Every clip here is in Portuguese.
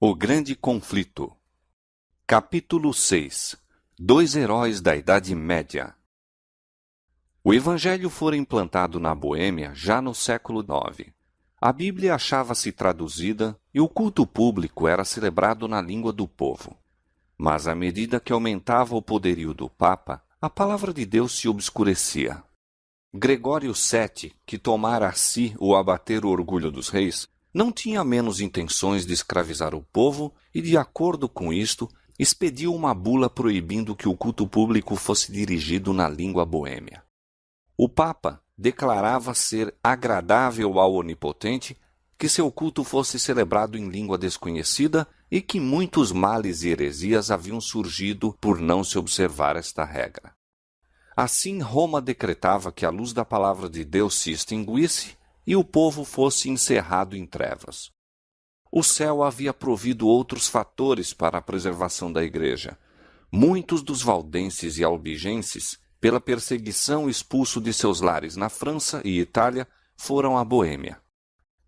O Grande Conflito. Capítulo 6. Dois heróis da Idade Média. O Evangelho fora implantado na Boêmia já no século IX. A Bíblia achava-se traduzida e o culto público era celebrado na língua do povo. Mas à medida que aumentava o poderio do Papa, a palavra de Deus se obscurecia. Gregório VII, que tomara a si o abater o orgulho dos reis, não tinha menos intenções de escravizar o povo e, de acordo com isto, expediu uma bula proibindo que o culto público fosse dirigido na língua boêmia. O Papa declarava ser agradável ao Onipotente que seu culto fosse celebrado em língua desconhecida e que muitos males e heresias haviam surgido por não se observar esta regra. Assim, Roma decretava que a luz da palavra de Deus se extinguisse e o povo fosse encerrado em trevas. O céu havia provido outros fatores para a preservação da igreja. Muitos dos valdenses e albigenses, pela perseguição expulso de seus lares na França e Itália, foram à Boêmia.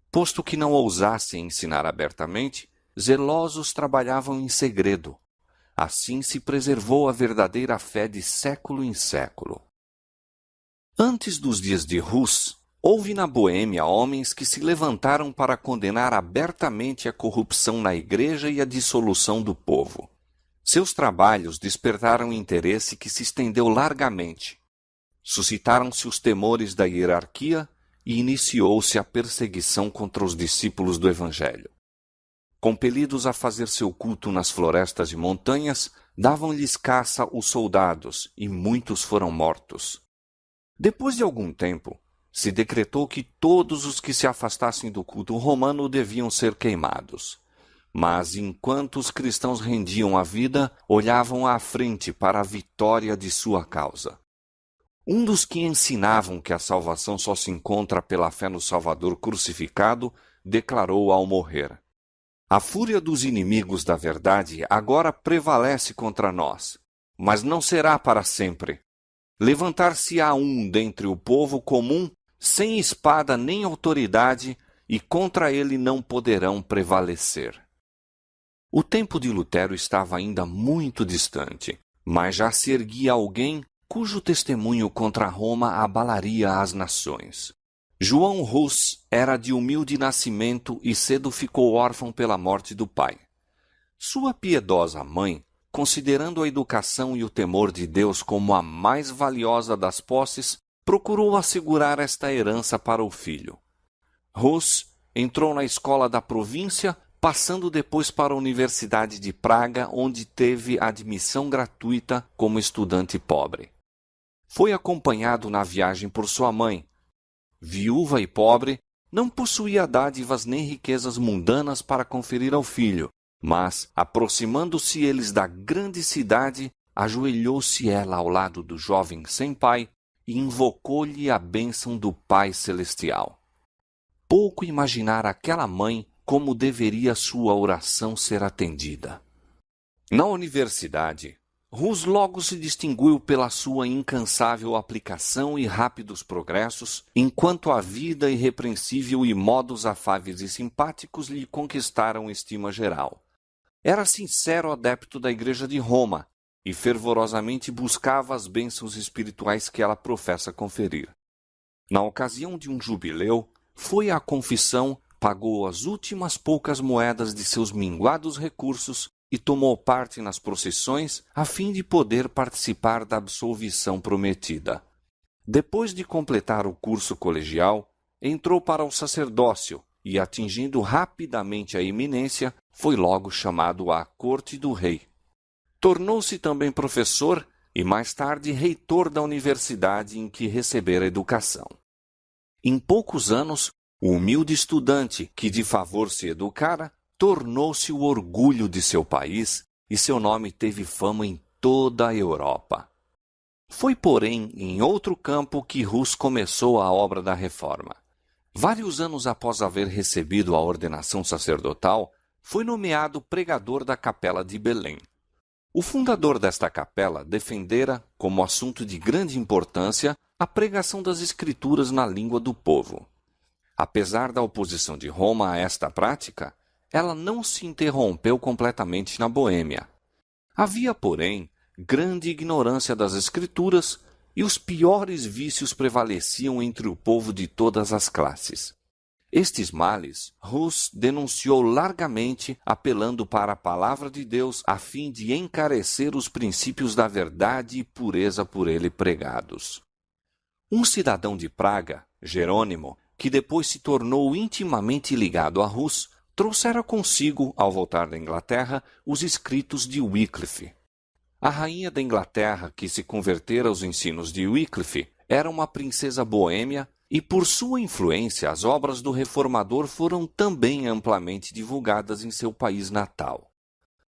Posto que não ousassem ensinar abertamente, zelosos trabalhavam em segredo. Assim se preservou a verdadeira fé de século em século. Antes dos dias de Hus, houve na Boêmia homens que se levantaram para condenar abertamente a corrupção na igreja e a dissolução do povo. Seus trabalhos despertaram interesse que se estendeu largamente. Suscitaram-se os temores da hierarquia e iniciou-se a perseguição contra os discípulos do Evangelho. Compelidos a fazer seu culto nas florestas e montanhas, davam-lhes caça os soldados e muitos foram mortos. Depois de algum tempo, se decretou que todos os que se afastassem do culto romano deviam ser queimados. Mas, enquanto os cristãos rendiam a vida, olhavam à frente para a vitória de sua causa. Um dos que ensinavam que a salvação só se encontra pela fé no Salvador crucificado, declarou ao morrer: "A fúria dos inimigos da verdade agora prevalece contra nós, mas não será para sempre. Levantar-se-á um dentre o povo comum, sem espada nem autoridade, e contra ele não poderão prevalecer." O tempo de Lutero estava ainda muito distante, mas já se erguia alguém cujo testemunho contra Roma abalaria as nações. João Hus era de humilde nascimento e cedo ficou órfão pela morte do pai. Sua piedosa mãe, considerando a educação e o temor de Deus como a mais valiosa das posses, procurou assegurar esta herança para o filho. Hus entrou na escola da província, passando depois para a Universidade de Praga, onde teve admissão gratuita como estudante pobre. Foi acompanhado na viagem por sua mãe. Viúva e pobre, não possuía dádivas nem riquezas mundanas para conferir ao filho, mas, aproximando-se eles da grande cidade, ajoelhou-se ela ao lado do jovem sem pai e invocou-lhe a bênção do Pai Celestial. Pouco imaginara aquela mãe como deveria sua oração ser atendida. Na universidade, Hus logo se distinguiu pela sua incansável aplicação e rápidos progressos, enquanto a vida irrepreensível e modos afáveis e simpáticos lhe conquistaram estima geral. Era sincero adepto da Igreja de Roma e fervorosamente buscava as bênçãos espirituais que ela professa conferir. Na ocasião de um jubileu, foi à confissão, pagou as últimas poucas moedas de seus minguados recursos e tomou parte nas procissões a fim de poder participar da absolvição prometida. Depois de completar o curso colegial, entrou para o sacerdócio e, atingindo rapidamente a eminência, foi logo chamado à corte do rei. Tornou-se também professor e, mais tarde, reitor da universidade em que recebera educação. Em poucos anos, o humilde estudante que de favor se educara tornou-se o orgulho de seu país e seu nome teve fama em toda a Europa. Foi, porém, em outro campo que Hus começou a obra da reforma. Vários anos após haver recebido a ordenação sacerdotal, foi nomeado pregador da Capela de Belém. O fundador desta capela defendera, como assunto de grande importância, a pregação das Escrituras na língua do povo. Apesar da oposição de Roma a esta prática, ela não se interrompeu completamente na Boêmia. Havia, porém, grande ignorância das Escrituras e os piores vícios prevaleciam entre o povo de todas as classes. Estes males, Hus denunciou largamente, apelando para a palavra de Deus a fim de encarecer os princípios da verdade e pureza por ele pregados. Um cidadão de Praga, Jerônimo, que depois se tornou intimamente ligado a Hus, trouxera consigo, ao voltar da Inglaterra, os escritos de Wycliffe. A rainha da Inglaterra, que se convertera aos ensinos de Wycliffe, era uma princesa boêmia e, por sua influência, as obras do reformador foram também amplamente divulgadas em seu país natal.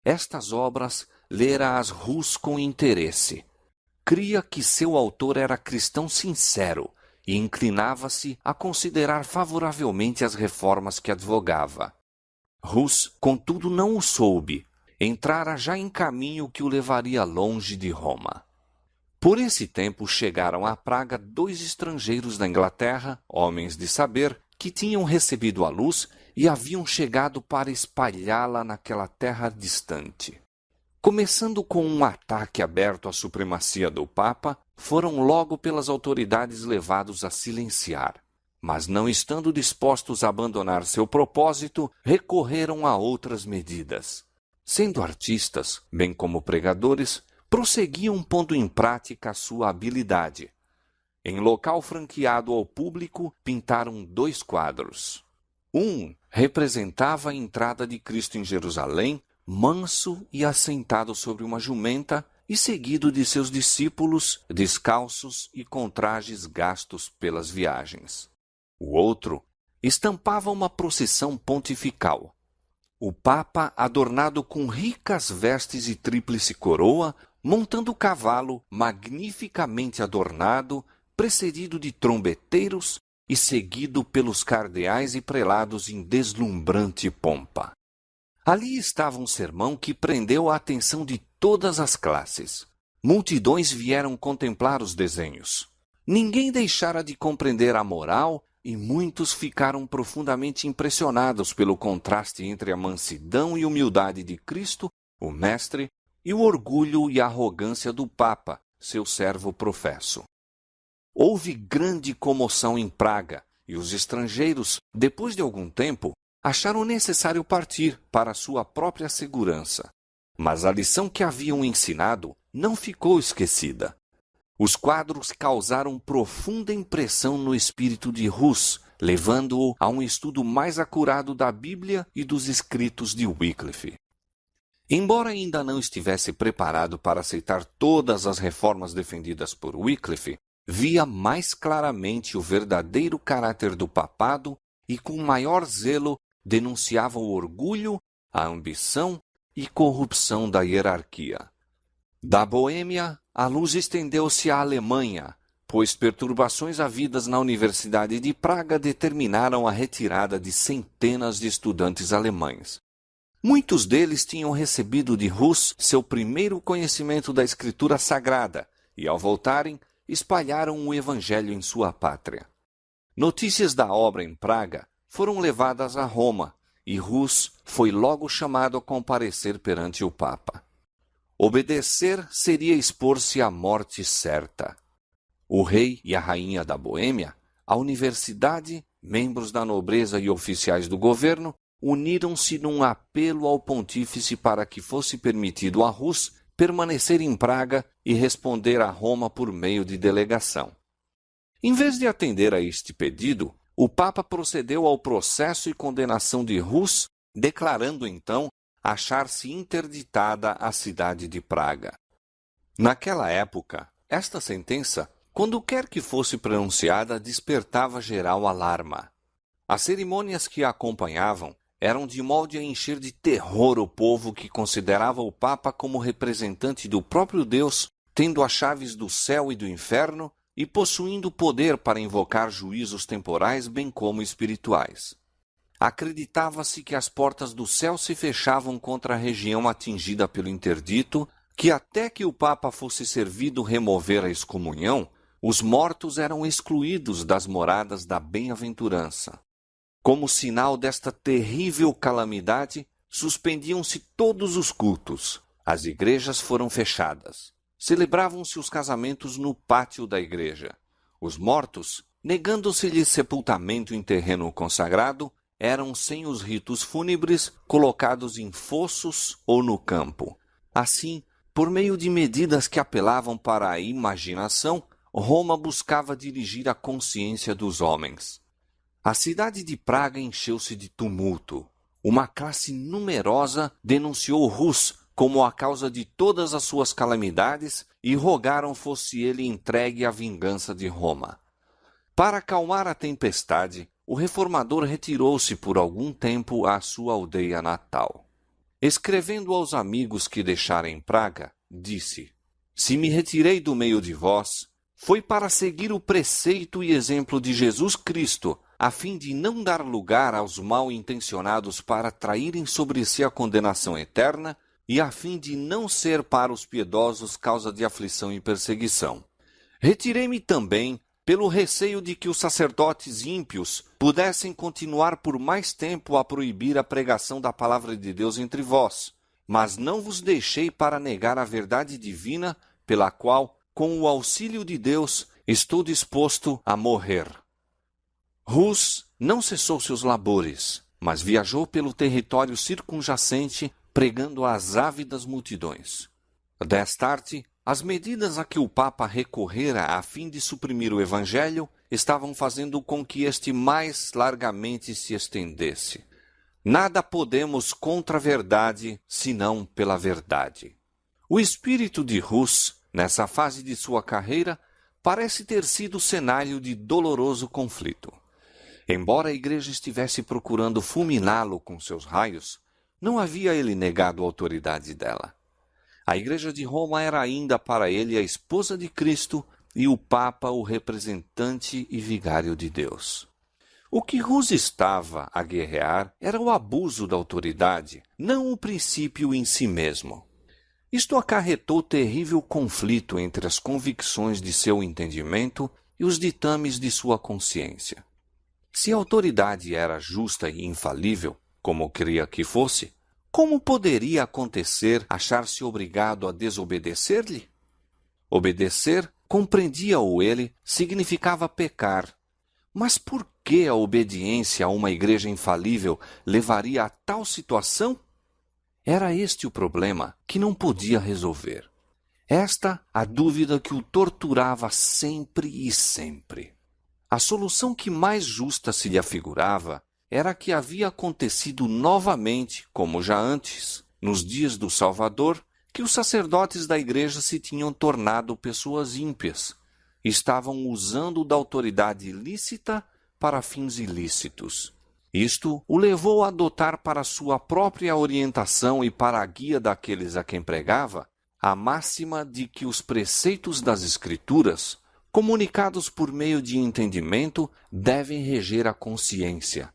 Estas obras lera-as Hus com interesse. Cria que seu autor era cristão sincero e inclinava-se a considerar favoravelmente as reformas que advogava. Hus, contudo, não o soube. Entrara já em caminho que o levaria longe de Roma. Por esse tempo chegaram a Praga 2 estrangeiros da Inglaterra, homens de saber, que tinham recebido a luz e haviam chegado para espalhá-la naquela terra distante. Começando com um ataque aberto à supremacia do Papa, foram logo pelas autoridades levados a silenciar. Mas não estando dispostos a abandonar seu propósito, recorreram a outras medidas. Sendo artistas, bem como pregadores, prosseguiam pondo em prática a sua habilidade. Em local franqueado ao público, pintaram 2 quadros. Um representava a entrada de Cristo em Jerusalém, manso e assentado sobre uma jumenta, e seguido de seus discípulos, descalços e com trajes gastos pelas viagens. O outro estampava uma procissão pontifical. O Papa, adornado com ricas vestes e tríplice coroa, montando o cavalo, magnificamente adornado, precedido de trombeteiros e seguido pelos cardeais e prelados em deslumbrante pompa. Ali estava um sermão que prendeu a atenção de todas as classes. Multidões vieram contemplar os desenhos. Ninguém deixara de compreender a moral e muitos ficaram profundamente impressionados pelo contraste entre a mansidão e humildade de Cristo, o Mestre, e o orgulho e a arrogância do Papa, seu servo professo. Houve grande comoção em Praga, e os estrangeiros, depois de algum tempo, acharam necessário partir para sua própria segurança. Mas a lição que haviam ensinado não ficou esquecida. Os quadros causaram profunda impressão no espírito de Hus, levando-o a um estudo mais acurado da Bíblia e dos escritos de Wycliffe. Embora ainda não estivesse preparado para aceitar todas as reformas defendidas por Wycliffe, via mais claramente o verdadeiro caráter do papado e com maior zelo denunciava o orgulho, a ambição e corrupção da hierarquia. Da Boêmia, a luz estendeu-se à Alemanha, pois perturbações havidas na Universidade de Praga determinaram a retirada de centenas de estudantes alemães. Muitos deles tinham recebido de Hus seu primeiro conhecimento da Escritura Sagrada e, ao voltarem, espalharam o Evangelho em sua pátria. Notícias da obra em Praga foram levadas a Roma e Hus foi logo chamado a comparecer perante o Papa. Obedecer seria expor-se à morte certa. O rei e a rainha da Boêmia, a universidade, membros da nobreza e oficiais do governo, uniram-se num apelo ao pontífice para que fosse permitido a Hus permanecer em Praga e responder a Roma por meio de delegação. Em vez de atender a este pedido, o Papa procedeu ao processo e condenação de Hus, declarando então achar-se interditada a cidade de Praga. Naquela época, esta sentença, quando quer que fosse pronunciada, despertava geral alarma. As cerimônias que a acompanhavam eram de modo a encher de terror o povo que considerava o Papa como representante do próprio Deus, tendo as chaves do céu e do inferno e possuindo poder para invocar juízos temporais bem como espirituais. Acreditava-se que as portas do céu se fechavam contra a região atingida pelo interdito, que até que o Papa fosse servido remover a excomunhão, os mortos eram excluídos das moradas da bem-aventurança. Como sinal desta terrível calamidade, suspendiam-se todos os cultos. As igrejas foram fechadas. Celebravam-se os casamentos no pátio da igreja. Os mortos, negando-se-lhes sepultamento em terreno consagrado, eram, sem os ritos fúnebres, colocados em fossos ou no campo. Assim, por meio de medidas que apelavam para a imaginação, Roma buscava dirigir a consciência dos homens. A cidade de Praga encheu-se de tumulto. Uma classe numerosa denunciou Rus como a causa de todas as suas calamidades e rogaram fosse ele entregue à vingança de Roma. Para acalmar a tempestade, o reformador retirou-se por algum tempo à sua aldeia natal. Escrevendo aos amigos que deixara em Praga, disse: Se me retirei do meio de vós, foi para seguir o preceito e exemplo de Jesus Cristo, a fim de não dar lugar aos mal-intencionados para traírem sobre si a condenação eterna e a fim de não ser para os piedosos causa de aflição e perseguição. Retirei-me também pelo receio de que os sacerdotes ímpios pudessem continuar por mais tempo a proibir a pregação da palavra de Deus entre vós, mas não vos deixei para negar a verdade divina, pela qual, com o auxílio de Deus, estou disposto a morrer. Rus não cessou seus labores, mas viajou pelo território circunjacente, pregando às ávidas multidões. Destarte, as medidas a que o Papa recorrera a fim de suprimir o Evangelho estavam fazendo com que este mais largamente se estendesse. Nada podemos contra a verdade, senão pela verdade. O espírito de Rus, nessa fase de sua carreira, parece ter sido o cenário de doloroso conflito. Embora a igreja estivesse procurando fulminá-lo com seus raios, não havia ele negado a autoridade dela. A igreja de Roma era ainda para ele a esposa de Cristo e o Papa o representante e vigário de Deus. O que Rus estava a guerrear era o abuso da autoridade, não o princípio em si mesmo. Isto acarretou terrível conflito entre as convicções de seu entendimento e os ditames de sua consciência. Se a autoridade era justa e infalível, como cria que fosse, como poderia acontecer achar-se obrigado a desobedecer-lhe? Obedecer, compreendia-o ele, significava pecar. Mas por que a obediência a uma igreja infalível levaria a tal situação? Era este o problema que não podia resolver. Esta a dúvida que o torturava sempre e sempre. A solução que mais justa se lhe afigurava era que havia acontecido novamente, como já antes, nos dias do Salvador, que os sacerdotes da igreja se tinham tornado pessoas ímpias, estavam usando da autoridade ilícita para fins ilícitos. Isto o levou a adotar para sua própria orientação e para a guia daqueles a quem pregava a máxima de que os preceitos das Escrituras, comunicados por meio de entendimento, devem reger a consciência.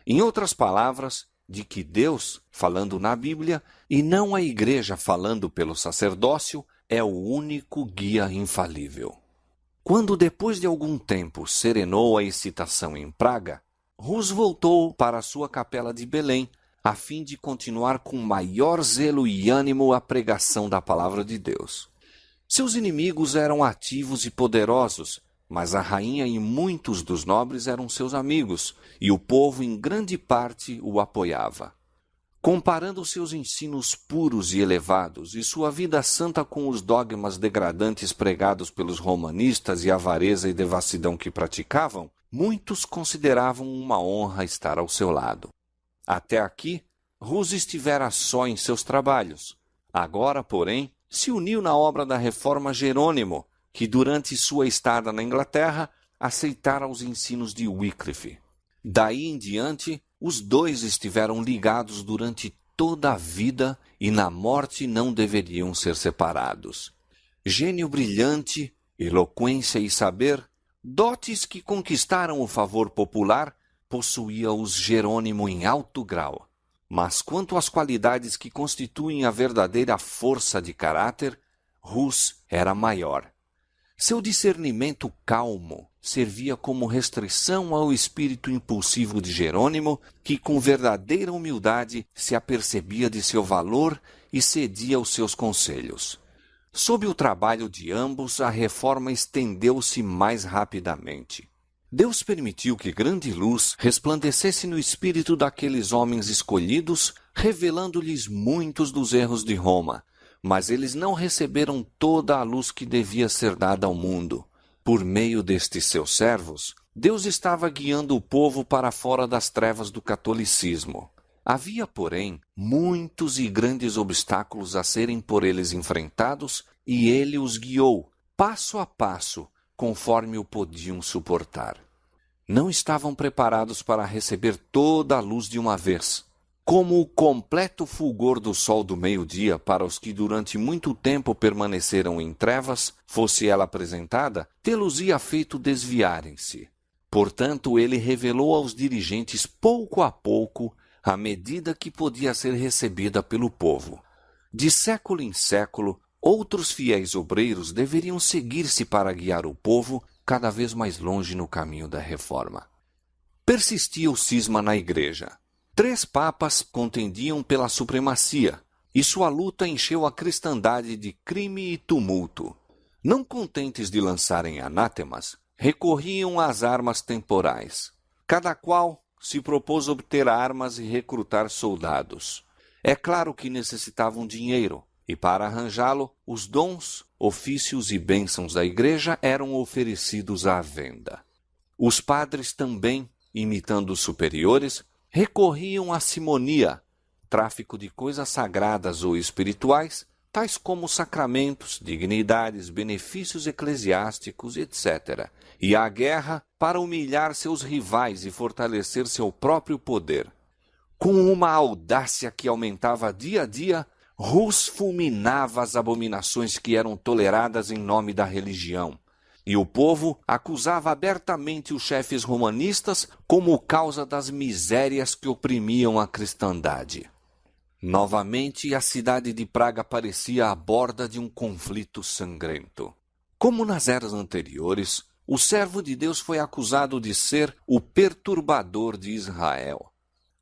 Em outras palavras, de que Deus, falando na Bíblia, e não a Igreja falando pelo sacerdócio, é o único guia infalível. Quando, depois de algum tempo, serenou a excitação em Praga, Rus voltou para sua capela de Belém, a fim de continuar com maior zelo e ânimo a pregação da palavra de Deus. Seus inimigos eram ativos e poderosos, mas a rainha e muitos dos nobres eram seus amigos, e o povo em grande parte o apoiava. Comparando seus ensinos puros e elevados e sua vida santa com os dogmas degradantes pregados pelos romanistas e a avareza e devassidão que praticavam, muitos consideravam uma honra estar ao seu lado. Até aqui, Rus estivera só em seus trabalhos. Agora, porém, se uniu na obra da reforma Jerônimo, que durante sua estada na Inglaterra aceitara os ensinos de Wycliffe. Daí em diante, os dois estiveram ligados durante toda a vida e na morte não deveriam ser separados. Gênio brilhante, eloquência e saber, dotes que conquistaram o favor popular, possuía-os Jerônimo em alto grau. Mas quanto às qualidades que constituem a verdadeira força de caráter, Rus era maior. Seu discernimento calmo, servia como restrição ao espírito impulsivo de Jerônimo, que com verdadeira humildade se apercebia de seu valor e cedia aos seus conselhos. Sob o trabalho de ambos, a reforma estendeu-se mais rapidamente. Deus permitiu que grande luz resplandecesse no espírito daqueles homens escolhidos, revelando-lhes muitos dos erros de Roma, mas eles não receberam toda a luz que devia ser dada ao mundo. Por meio destes seus servos, Deus estava guiando o povo para fora das trevas do catolicismo. Havia, porém, muitos e grandes obstáculos a serem por eles enfrentados, e ele os guiou, passo a passo, conforme o podiam suportar. Não estavam preparados para receber toda a luz de uma vez. Como o completo fulgor do sol do meio-dia para os que durante muito tempo permaneceram em trevas, fosse ela apresentada, tê-los-ia feito desviarem-se. Portanto, ele revelou aos dirigentes pouco a pouco à medida que podia ser recebida pelo povo. De século em século, outros fiéis obreiros deveriam seguir-se para guiar o povo cada vez mais longe no caminho da reforma. Persistia o cisma na igreja. 3 papas contendiam pela supremacia, e sua luta encheu a cristandade de crime e tumulto. Não contentes de lançarem anátemas, recorriam às armas temporais. Cada qual se propôs obter armas e recrutar soldados. É claro que necessitavam dinheiro, e para arranjá-lo, os dons, ofícios e bênçãos da igreja eram oferecidos à venda. Os padres também, imitando os superiores, recorriam à simonia, tráfico de coisas sagradas ou espirituais, tais como sacramentos, dignidades, benefícios eclesiásticos, etc., e à guerra para humilhar seus rivais e fortalecer seu próprio poder. Com uma audácia que aumentava dia a dia, Rus fulminava as abominações que eram toleradas em nome da religião, e o povo acusava abertamente os chefes romanistas como causa das misérias que oprimiam a cristandade. Novamente, a cidade de Praga parecia à borda de um conflito sangrento. Como nas eras anteriores, o servo de Deus foi acusado de ser o perturbador de Israel.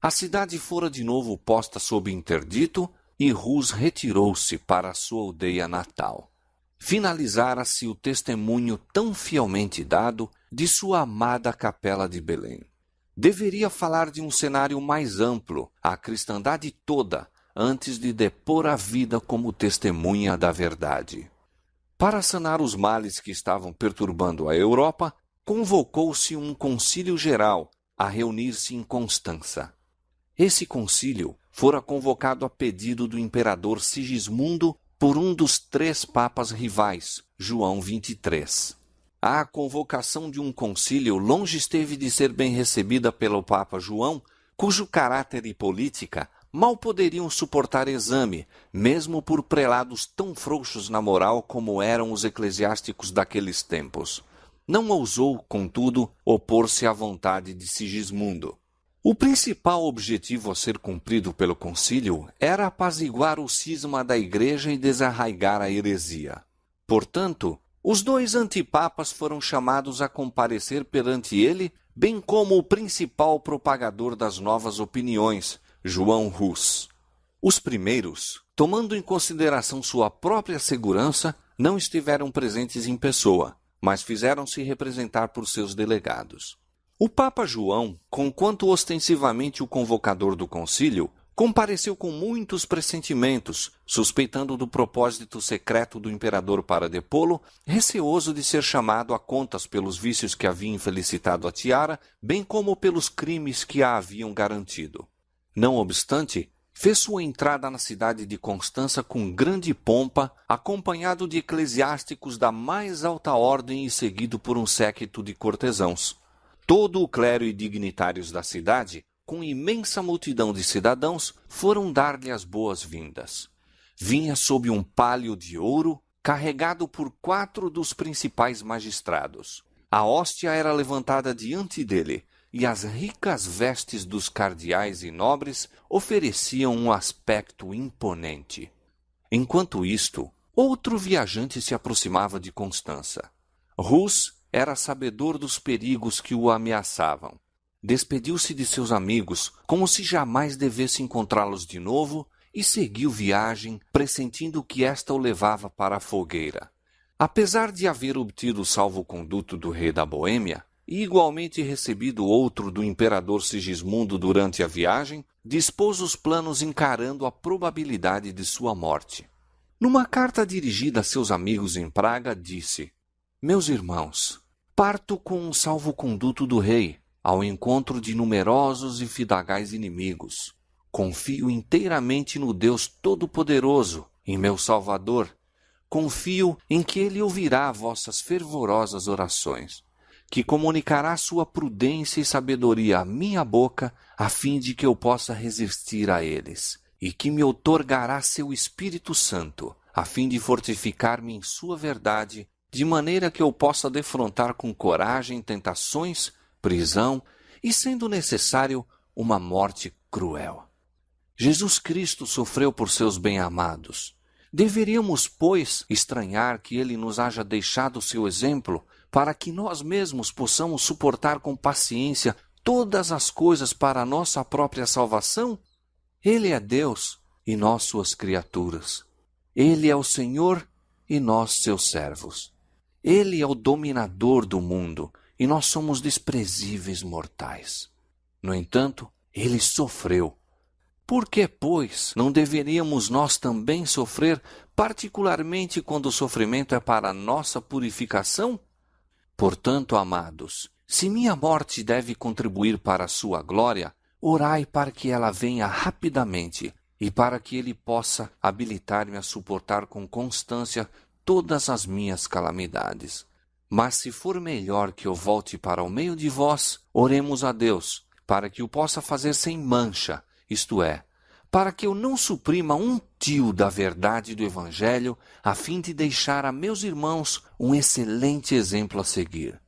A cidade fora de novo posta sob interdito e Rus retirou-se para a sua aldeia natal. Finalizara-se o testemunho tão fielmente dado de sua amada capela de Belém. Deveria falar de um cenário mais amplo, a cristandade toda, antes de depor a vida como testemunha da verdade. Para sanar os males que estavam perturbando a Europa, convocou-se um concílio geral a reunir-se em Constança. Esse concílio fora convocado a pedido do imperador Sigismundo por um dos 3 papas rivais, João XXIII. A convocação de um concílio longe esteve de ser bem recebida pelo Papa João, cujo caráter e política mal poderiam suportar exame, mesmo por prelados tão frouxos na moral como eram os eclesiásticos daqueles tempos. Não ousou, contudo, opor-se à vontade de Sigismundo. O principal objetivo a ser cumprido pelo concílio era apaziguar o cisma da igreja e desarraigar a heresia. Portanto, os 2 antipapas foram chamados a comparecer perante ele, bem como o principal propagador das novas opiniões, João Rus. Os primeiros, tomando em consideração sua própria segurança, não estiveram presentes em pessoa, mas fizeram-se representar por seus delegados. O Papa João, conquanto ostensivamente o convocador do concílio, compareceu com muitos pressentimentos, suspeitando do propósito secreto do imperador para depô-lo, receoso de ser chamado a contas pelos vícios que havia infelicitado a tiara, bem como pelos crimes que a haviam garantido. Não obstante, fez sua entrada na cidade de Constança com grande pompa, acompanhado de eclesiásticos da mais alta ordem e seguido por um séquito de cortesãos. Todo o clero e dignitários da cidade, com imensa multidão de cidadãos, foram dar-lhe as boas-vindas. Vinha sob um pálio de ouro, carregado por 4 dos principais magistrados. A hóstia era levantada diante dele, e as ricas vestes dos cardeais e nobres ofereciam um aspecto imponente. Enquanto isto, outro viajante se aproximava de Constança. Rus, era sabedor dos perigos que o ameaçavam. Despediu-se de seus amigos, como se jamais devesse encontrá-los de novo, e seguiu viagem, pressentindo que esta o levava para a fogueira. Apesar de haver obtido o salvo-conduto do rei da Boêmia, e igualmente recebido outro do imperador Sigismundo durante a viagem, dispôs os planos encarando a probabilidade de sua morte. Numa carta dirigida a seus amigos em Praga, disse: Meus irmãos, parto com um salvo-conduto do rei, ao encontro de numerosos e fidagais inimigos. Confio inteiramente no Deus Todo-Poderoso, em meu Salvador. Confio em que Ele ouvirá vossas fervorosas orações, que comunicará sua prudência e sabedoria à minha boca, a fim de que eu possa resistir a eles, e que me outorgará seu Espírito Santo, a fim de fortificar-me em sua verdade, de maneira que eu possa defrontar com coragem tentações, prisão e, sendo necessário, uma morte cruel. Jesus Cristo sofreu por seus bem-amados. Deveríamos, pois, estranhar que Ele nos haja deixado seu exemplo, para que nós mesmos possamos suportar com paciência todas as coisas para a nossa própria salvação? Ele é Deus e nós suas criaturas. Ele é o Senhor e nós seus servos. Ele é o dominador do mundo e nós somos desprezíveis mortais. No entanto, Ele sofreu. Por que, pois, não deveríamos nós também sofrer, particularmente quando o sofrimento é para a nossa purificação? Portanto, amados, se minha morte deve contribuir para a sua glória, orai para que ela venha rapidamente e para que Ele possa habilitar-me a suportar com constância todas as minhas calamidades. Mas se for melhor que eu volte para o meio de vós, oremos a Deus, para que o possa fazer sem mancha, isto é, para que eu não suprima um tio da verdade do Evangelho, a fim de deixar a meus irmãos um excelente exemplo a seguir.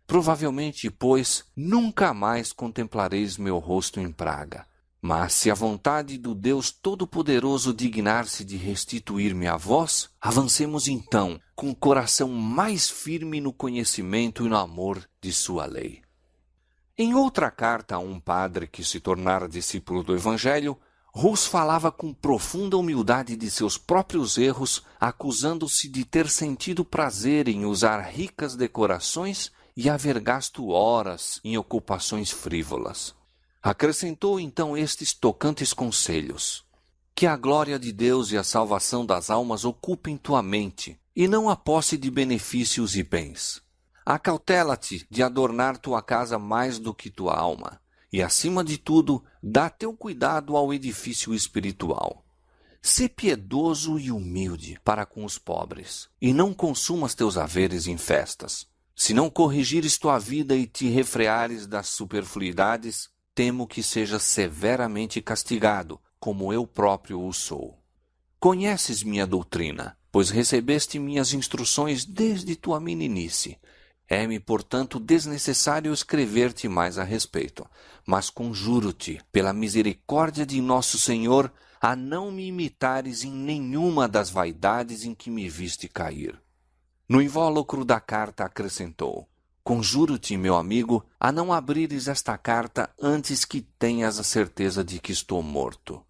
Provavelmente, pois, nunca mais contemplareis meu rosto em Praga. Mas se a vontade do Deus Todo-Poderoso dignar-se de restituir-me a vós, avancemos então, com o coração mais firme no conhecimento e no amor de sua lei. Em outra carta a um padre que se tornara discípulo do Evangelho, Hus falava com profunda humildade de seus próprios erros, acusando-se de ter sentido prazer em usar ricas decorações e haver gasto horas em ocupações frívolas. Acrescentou então estes tocantes conselhos: que a glória de Deus e a salvação das almas ocupem tua mente, e não a posse de benefícios e bens. Acautela-te de adornar tua casa mais do que tua alma, e acima de tudo, dá teu cuidado ao edifício espiritual. Sê piedoso e humilde para com os pobres, e não consumas teus haveres em festas. Se não corrigires tua vida e te refreares das superfluidades, temo que sejas severamente castigado, como eu próprio o sou. Conheces minha doutrina, pois recebeste minhas instruções desde tua meninice. É-me, portanto, desnecessário escrever-te mais a respeito, mas conjuro-te, pela misericórdia de nosso Senhor, a não me imitares em nenhuma das vaidades em que me viste cair. No invólucro da carta acrescentou: conjuro-te, meu amigo, a não abrires esta carta antes que tenhas a certeza de que estou morto.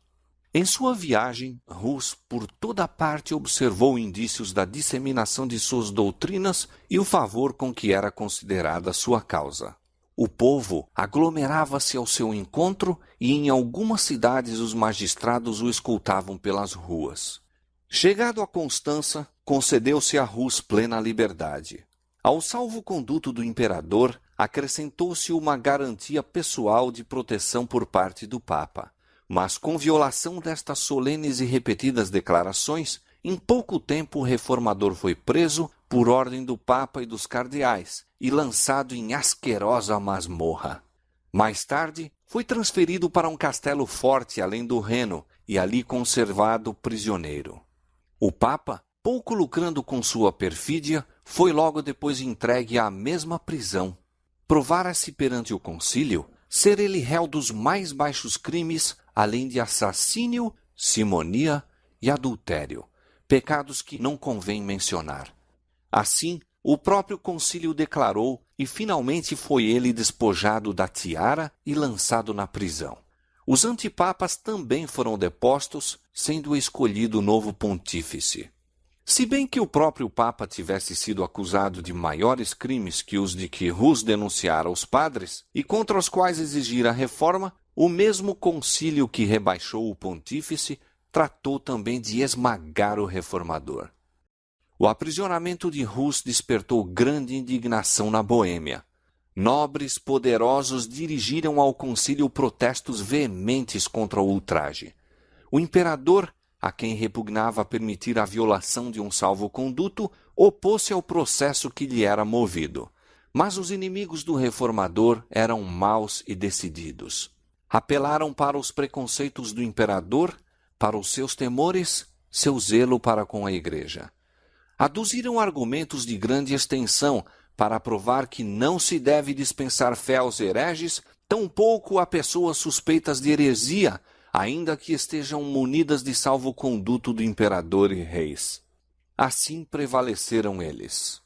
Em sua viagem, Hus por toda parte observou indícios da disseminação de suas doutrinas e o favor com que era considerada sua causa. O povo aglomerava-se ao seu encontro e em algumas cidades os magistrados o escoltavam pelas ruas. Chegado a Constança, concedeu-se a Hus plena liberdade. Ao salvo-conduto do imperador, acrescentou-se uma garantia pessoal de proteção por parte do Papa. Mas com violação destas solenes e repetidas declarações, em pouco tempo o reformador foi preso por ordem do Papa e dos cardeais e lançado em asquerosa masmorra. Mais tarde, foi transferido para um castelo forte além do Reno e ali conservado prisioneiro. O Papa, pouco lucrando com sua perfídia, foi logo depois entregue à mesma prisão. Provara-se perante o concílio ser ele réu dos mais baixos crimes, além de assassínio, simonia e adultério, pecados que não convém mencionar. Assim, o próprio concílio declarou e finalmente foi ele despojado da tiara e lançado na prisão. Os antipapas também foram depostos, sendo escolhido o novo pontífice. Se bem que o próprio Papa tivesse sido acusado de maiores crimes que os de que Hus denunciara aos padres e contra os quais exigira reforma, o mesmo concílio que rebaixou o pontífice tratou também de esmagar o reformador. O aprisionamento de Hus despertou grande indignação na Boêmia. Nobres poderosos dirigiram ao concílio protestos veementes contra o ultraje. O imperador, a quem repugnava permitir a violação de um salvo-conduto, opôs-se ao processo que lhe era movido. Mas os inimigos do reformador eram maus e decididos. Apelaram para os preconceitos do imperador, para os seus temores, seu zelo para com a Igreja. Aduziram argumentos de grande extensão para provar que não se deve dispensar fé aos hereges, tampouco a pessoas suspeitas de heresia, ainda que estejam munidas de salvo-conduto do imperador e reis. Assim prevaleceram eles.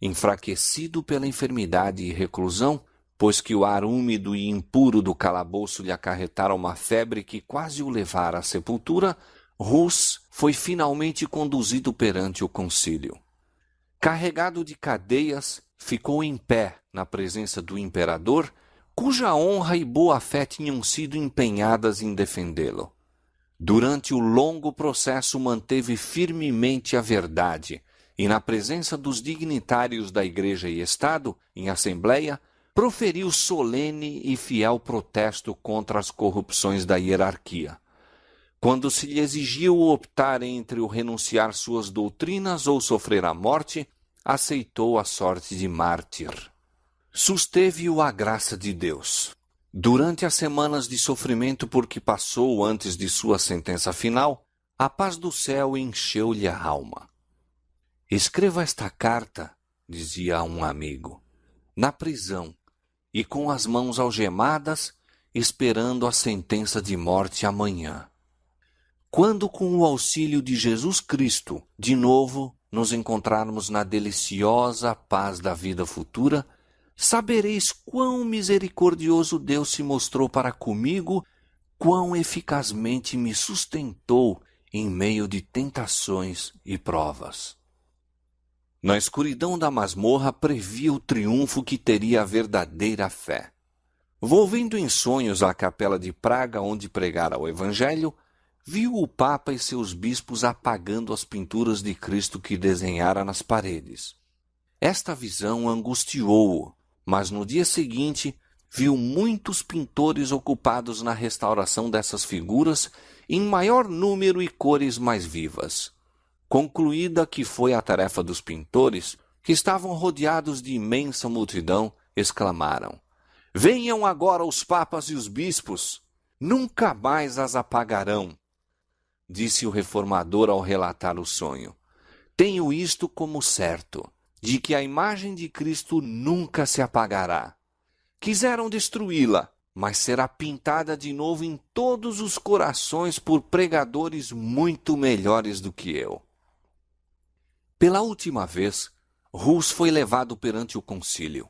Enfraquecido pela enfermidade e reclusão, pois que o ar úmido e impuro do calabouço lhe acarretara uma febre que quase o levara à sepultura, Hus foi finalmente conduzido perante o concílio. Carregado de cadeias, ficou em pé na presença do imperador, cuja honra e boa-fé tinham sido empenhadas em defendê-lo. Durante o longo processo manteve firmemente a verdade e, na presença dos dignitários da Igreja e Estado, em assembleia, proferiu solene e fiel protesto contra as corrupções da hierarquia. Quando se lhe exigiu optar entre o renunciar suas doutrinas ou sofrer a morte, aceitou a sorte de mártir. Susteve-o a graça de Deus. Durante as semanas de sofrimento por que passou antes de sua sentença final, a paz do céu encheu-lhe a alma. Escreva esta carta, dizia a um amigo, na prisão e com as mãos algemadas, esperando a sentença de morte amanhã. Quando, com o auxílio de Jesus Cristo, de novo nos encontrarmos na deliciosa paz da vida futura, sabereis quão misericordioso Deus se mostrou para comigo, quão eficazmente me sustentou em meio de tentações e provas. Na escuridão da masmorra previa o triunfo que teria a verdadeira fé. Volvendo em sonhos à capela de Praga onde pregara o Evangelho, viu o Papa e seus bispos apagando as pinturas de Cristo que desenhara nas paredes. Esta visão angustiou-o, mas no dia seguinte viu muitos pintores ocupados na restauração dessas figuras em maior número e cores mais vivas. Concluída que foi a tarefa dos pintores, que estavam rodeados de imensa multidão, exclamaram: "Venham agora os papas e os bispos! Nunca mais as apagarão!" Disse o reformador ao relatar o sonho: "Tenho isto como certo, de que a imagem de Cristo nunca se apagará. Quiseram destruí-la, mas será pintada de novo em todos os corações por pregadores muito melhores do que eu." Pela última vez, Hus foi levado perante o concílio.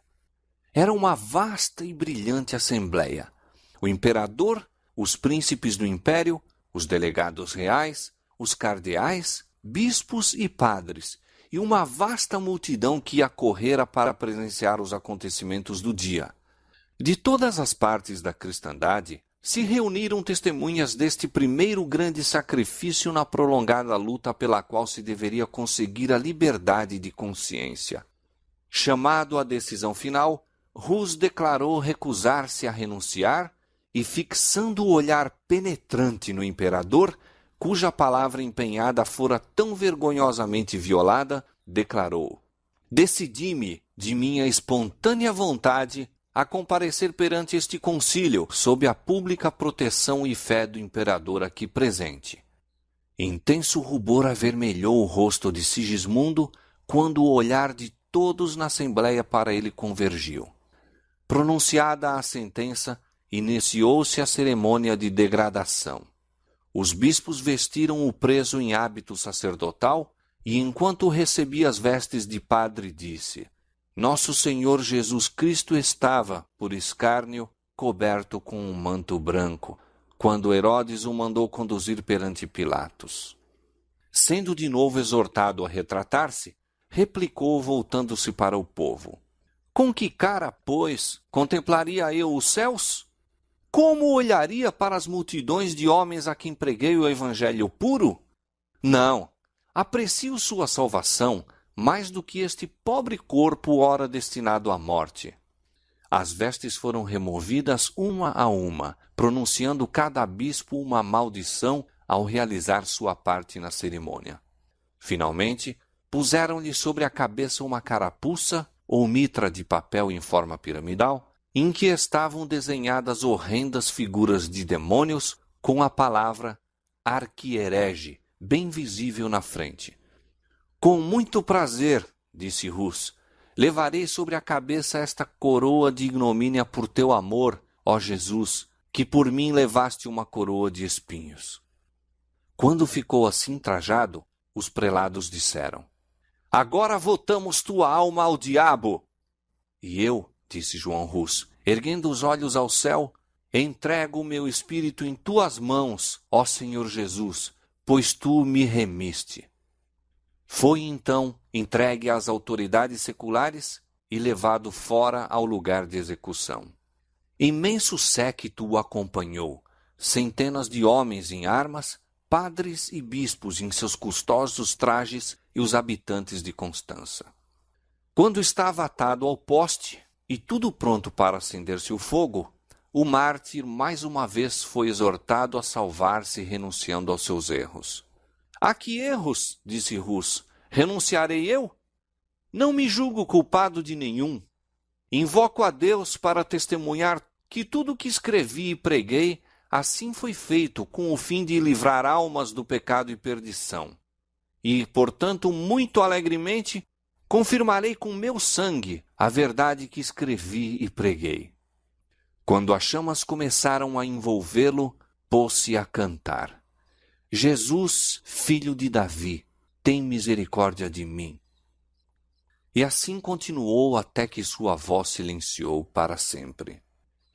Era uma vasta e brilhante assembleia. O imperador, os príncipes do império, os delegados reais, os cardeais, bispos e padres, e uma vasta multidão que acorrera para presenciar os acontecimentos do dia. De todas as partes da cristandade, se reuniram testemunhas deste primeiro grande sacrifício na prolongada luta pela qual se deveria conseguir a liberdade de consciência. Chamado à decisão final, Hus declarou recusar-se a renunciar e, fixando o olhar penetrante no imperador, cuja palavra empenhada fora tão vergonhosamente violada, declarou: "Decidi-me, de minha espontânea vontade, a comparecer perante este concílio sob a pública proteção e fé do imperador aqui presente." Intenso rubor avermelhou o rosto de Sigismundo quando o olhar de todos na assembleia para ele convergiu. Pronunciada a sentença, iniciou-se a cerimônia de degradação. Os bispos vestiram o preso em hábito sacerdotal e enquanto recebia as vestes de padre, disse: Nosso Senhor Jesus Cristo estava, por escárnio, coberto com um manto branco, quando Herodes o mandou conduzir perante Pilatos. Sendo de novo exortado a retratar-se, replicou voltando-se para o povo: Com que cara, pois, contemplaria eu os céus? Como olharia para as multidões de homens a quem preguei o evangelho puro? Não, aprecio sua salvação mais do que este pobre corpo ora destinado à morte. As vestes foram removidas uma a uma, pronunciando cada bispo uma maldição ao realizar sua parte na cerimônia. Finalmente, puseram-lhe sobre a cabeça uma carapuça ou mitra de papel em forma piramidal, em que estavam desenhadas horrendas figuras de demônios com a palavra arquierege bem visível na frente. Com muito prazer, disse Rus, levarei sobre a cabeça esta coroa de ignomínia por teu amor, ó Jesus, que por mim levaste uma coroa de espinhos. Quando ficou assim trajado, os prelados disseram: Agora votamos tua alma ao diabo. E eu, disse João Rus, erguendo os olhos ao céu, entrego o meu espírito em tuas mãos, ó Senhor Jesus, pois tu me remiste. Foi então entregue às autoridades seculares e levado fora ao lugar de execução. Imenso séquito o acompanhou, centenas de homens em armas, padres e bispos em seus custosos trajes e os habitantes de Constança. Quando estava atado ao poste e tudo pronto para acender-se o fogo, o mártir mais uma vez foi exortado a salvar-se renunciando aos seus erros. A que erros? Disse Rus. Renunciarei eu? Não me julgo culpado de nenhum. Invoco a Deus para testemunhar que tudo o que escrevi e preguei assim foi feito com o fim de livrar almas do pecado e perdição. E, portanto, muito alegremente, confirmarei com meu sangue a verdade que escrevi e preguei. Quando as chamas começaram a envolvê-lo, pôs-se a cantar: Jesus, filho de Davi, tem misericórdia de mim. E assim continuou até que sua voz silenciou para sempre.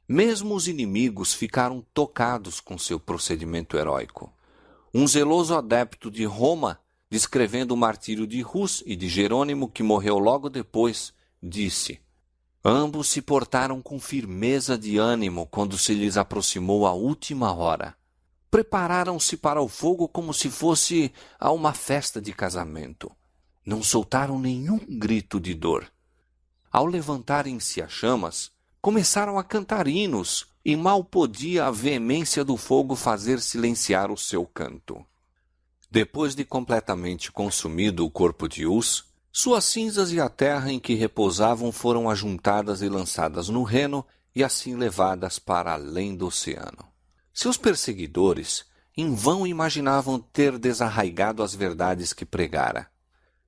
Mesmo os inimigos ficaram tocados com seu procedimento heróico. Um zeloso adepto de Roma, descrevendo o martírio de Rus e de Jerônimo, que morreu logo depois, disse: Ambos se portaram com firmeza de ânimo quando se lhes aproximou a última hora. Prepararam-se para o fogo como se fosse a uma festa de casamento. Não soltaram nenhum grito de dor. Ao levantarem-se as chamas, começaram a cantar hinos, e mal podia a veemência do fogo fazer silenciar o seu canto. Depois de completamente consumido o corpo de Hus, suas cinzas e a terra em que repousavam foram ajuntadas e lançadas no Reno e assim levadas para além do oceano. Seus perseguidores em vão imaginavam ter desarraigado as verdades que pregara.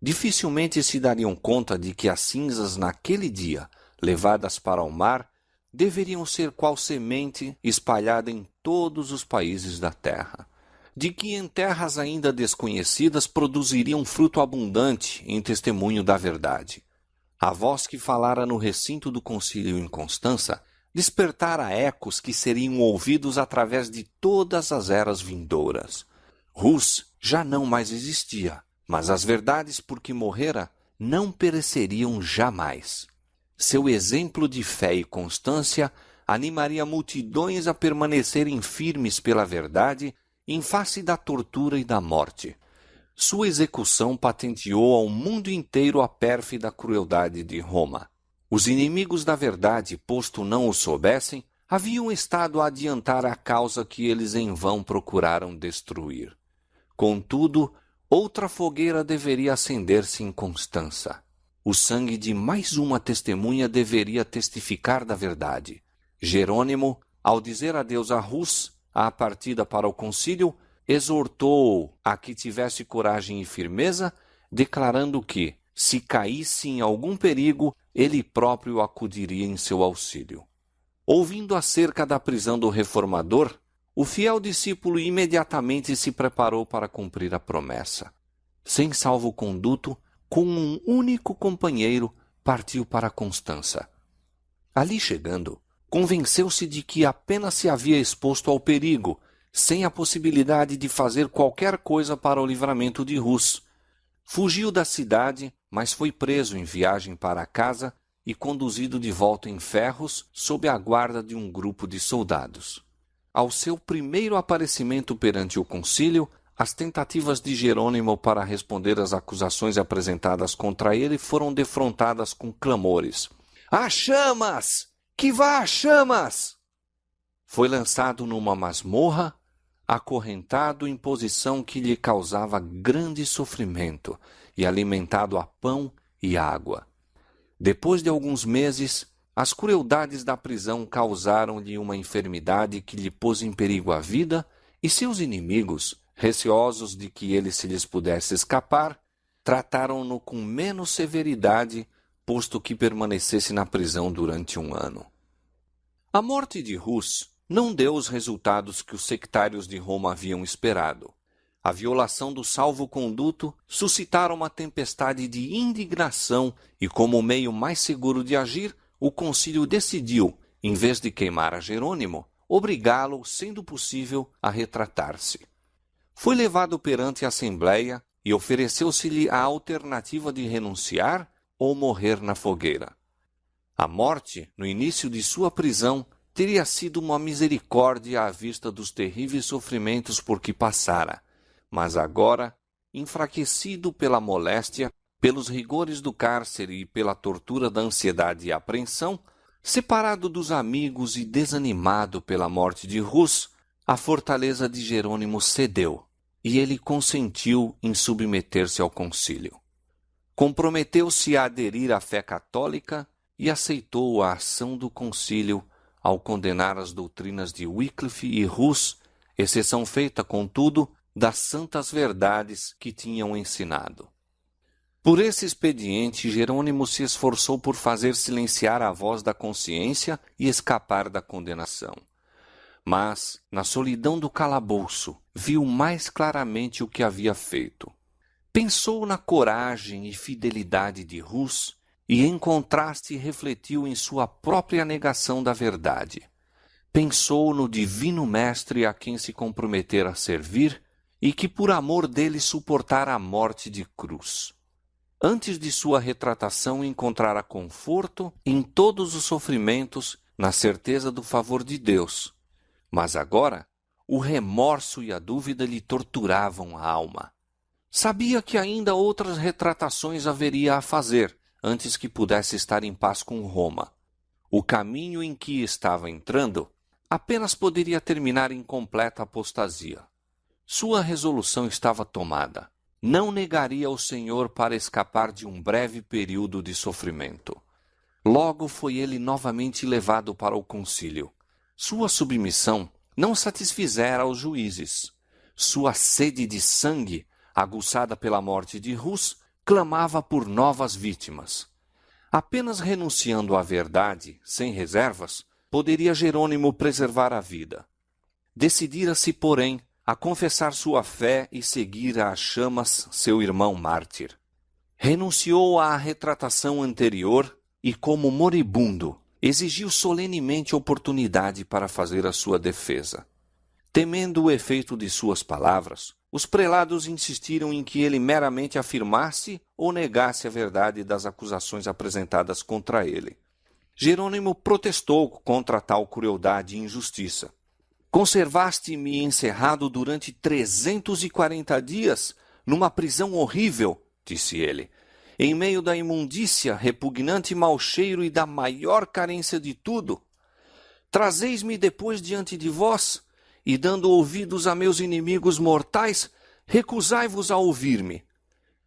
Dificilmente se dariam conta de que as cinzas naquele dia, levadas para o mar, deveriam ser qual semente espalhada em todos os países da terra, de que em terras ainda desconhecidas produziriam fruto abundante em testemunho da verdade. A voz que falara no recinto do concílio em Constança despertara ecos que seriam ouvidos através de todas as eras vindouras. Rus já não mais existia, mas as verdades por que morrera não pereceriam jamais. Seu exemplo de fé e constância animaria multidões a permanecerem firmes pela verdade em face da tortura e da morte. Sua execução patenteou ao mundo inteiro a pérfida crueldade de Roma. Os inimigos da verdade, posto não o soubessem, haviam estado a adiantar a causa que eles em vão procuraram destruir. Contudo, outra fogueira deveria acender-se em Constança. O sangue de mais uma testemunha deveria testificar da verdade. Jerônimo, ao dizer adeus a Rus, à partida para o concílio, exortou-o a que tivesse coragem e firmeza, declarando que, se caísse em algum perigo, ele próprio acudiria em seu auxílio. Ouvindo acerca da prisão do reformador, o fiel discípulo imediatamente se preparou para cumprir a promessa. sem salvo-conduto, com um único companheiro, partiu para Constança. Ali chegando, convenceu-se de que apenas se havia exposto ao perigo, sem a possibilidade de fazer qualquer coisa para o livramento de Rus. Fugiu da cidade, mas foi preso em viagem para casa e conduzido de volta em ferros sob a guarda de um grupo de soldados. Ao seu primeiro aparecimento perante o concílio, as tentativas de Jerônimo para responder às acusações apresentadas contra ele foram defrontadas com clamores. "Há chamas! Que vá às chamas!" Foi lançado numa masmorra, acorrentado em posição que lhe causava grande sofrimento e alimentado a pão e água. Depois de alguns meses, as crueldades da prisão causaram-lhe uma enfermidade que lhe pôs em perigo a vida, e seus inimigos, receosos de que ele se lhes pudesse escapar, trataram-no com menos severidade, posto que permanecesse na prisão durante 1 ano. A morte de Rus não deu os resultados que os sectários de Roma haviam esperado. A violação do salvo-conduto suscitara uma tempestade de indignação e, como meio mais seguro de agir, o concílio decidiu, em vez de queimar a Jerônimo, obrigá-lo, sendo possível, a retratar-se. Foi levado perante a Assembleia e ofereceu-se-lhe a alternativa de renunciar ou morrer na fogueira. A morte, no início de sua prisão, teria sido uma misericórdia à vista dos terríveis sofrimentos por que passara, mas agora, enfraquecido pela moléstia, pelos rigores do cárcere e pela tortura da ansiedade e apreensão, separado dos amigos e desanimado pela morte de Rus, a fortaleza de Jerônimo cedeu, e ele consentiu em submeter-se ao concílio. Comprometeu-se a aderir à fé católica e aceitou a ação do concílio ao condenar as doutrinas de Wycliffe e Rus, exceção feita, contudo, das santas verdades que tinham ensinado. Por esse expediente, Jerônimo se esforçou por fazer silenciar a voz da consciência e escapar da condenação. Mas, na solidão do calabouço, viu mais claramente o que havia feito. Pensou na coragem e fidelidade de Rus e, em contraste, refletiu em sua própria negação da verdade. Pensou no divino mestre a quem se comprometera a servir e que, por amor dele, suportara a morte de cruz. Antes de sua retratação, encontrara conforto em todos os sofrimentos, na certeza do favor de Deus. Mas agora, o remorso e a dúvida lhe torturavam a alma. Sabia que ainda outras retratações haveria a fazer, antes que pudesse estar em paz com Roma. O caminho em que estava entrando apenas poderia terminar em completa apostasia. Sua resolução estava tomada. Não negaria o Senhor para escapar de um breve período de sofrimento. Logo foi ele novamente levado para o concílio. Sua submissão não satisfizera os juízes. Sua sede de sangue, aguçada pela morte de Rus, clamava por novas vítimas. Apenas renunciando à verdade, sem reservas, poderia Jerônimo preservar a vida. Decidira-se, porém, a confessar sua fé e seguir às chamas seu irmão mártir. Renunciou à retratação anterior e, como moribundo, exigiu solenemente oportunidade para fazer a sua defesa. Temendo o efeito de suas palavras, os prelados insistiram em que ele meramente afirmasse ou negasse a verdade das acusações apresentadas contra ele. Jerônimo protestou contra tal crueldade e injustiça. Conservaste-me encerrado durante 340 dias, numa prisão horrível, disse ele, em meio da imundícia, repugnante mau cheiro e da maior carência de tudo. Trazeis-me depois diante de vós, e dando ouvidos a meus inimigos mortais, recusai-vos a ouvir-me.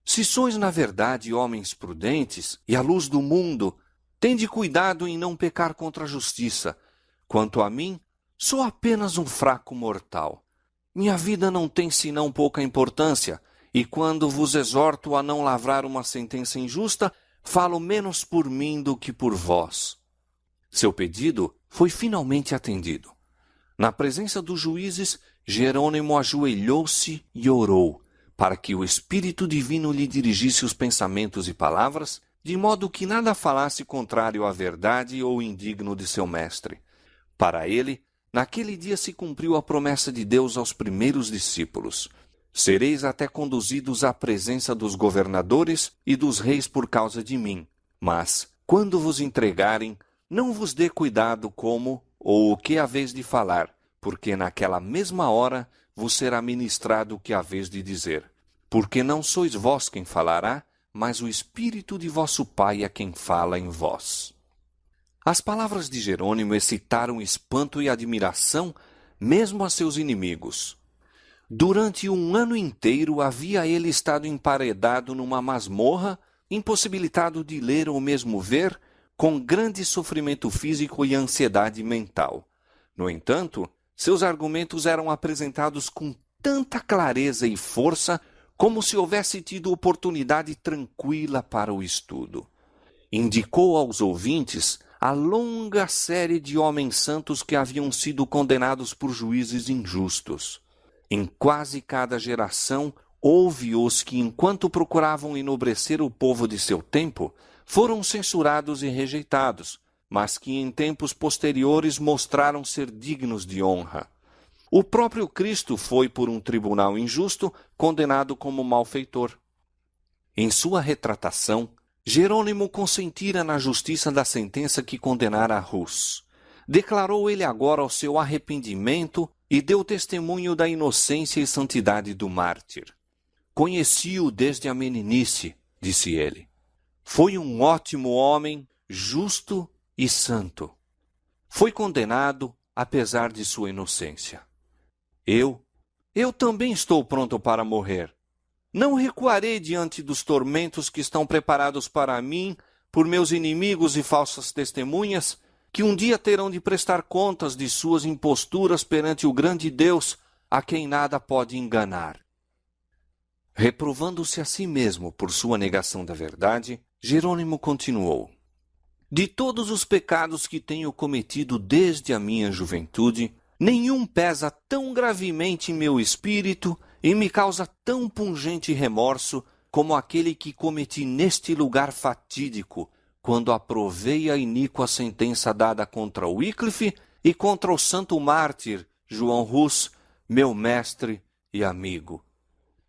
Se sois, na verdade, homens prudentes e à luz do mundo, tende cuidado em não pecar contra a justiça. Quanto a mim, sou apenas um fraco mortal. Minha vida não tem senão pouca importância, e quando vos exorto a não lavrar uma sentença injusta, falo menos por mim do que por vós. Seu pedido foi finalmente atendido. Na presença dos juízes, Jerônimo ajoelhou-se e orou, para que o Espírito Divino lhe dirigisse os pensamentos e palavras, de modo que nada falasse contrário à verdade ou indigno de seu mestre. Para ele, naquele dia se cumpriu a promessa de Deus aos primeiros discípulos: sereis até conduzidos à presença dos governadores e dos reis por causa de mim. Mas, quando vos entregarem, não vos dê cuidado como ou o que haveis de falar, porque naquela mesma hora vos será ministrado o que haveis de dizer. Porque não sois vós quem falará, mas o Espírito de vosso Pai é quem fala em vós. As palavras de Jerônimo excitaram espanto e admiração mesmo a seus inimigos. Durante um ano inteiro havia ele estado emparedado numa masmorra, impossibilitado de ler ou mesmo ver, com grande sofrimento físico e ansiedade mental. No entanto, seus argumentos eram apresentados com tanta clareza e força como se houvesse tido oportunidade tranquila para o estudo. Indicou aos ouvintes a longa série de homens santos que haviam sido condenados por juízes injustos. Em quase cada geração, houve os que, enquanto procuravam enobrecer o povo de seu tempo, foram censurados e rejeitados, mas que em tempos posteriores mostraram ser dignos de honra. O próprio Cristo foi, por um tribunal injusto, condenado como malfeitor. Em sua retratação, Jerônimo consentira na justiça da sentença que condenara Hus. Declarou ele agora o seu arrependimento e deu testemunho da inocência e santidade do mártir. Conheci-o desde a meninice, disse ele. Foi um ótimo homem, justo e santo. Foi condenado, apesar de sua inocência. Eu também estou pronto para morrer. Não recuarei diante dos tormentos que estão preparados para mim por meus inimigos e falsas testemunhas, que um dia terão de prestar contas de suas imposturas perante o grande Deus, a quem nada pode enganar. Reprovando-se a si mesmo por sua negação da verdade, Jerônimo continuou: de todos os pecados que tenho cometido desde a minha juventude, nenhum pesa tão gravemente em meu espírito e me causa tão pungente remorso como aquele que cometi neste lugar fatídico, quando aprovei a iníqua sentença dada contra Wycliffe e contra o santo mártir João Hus, meu mestre e amigo.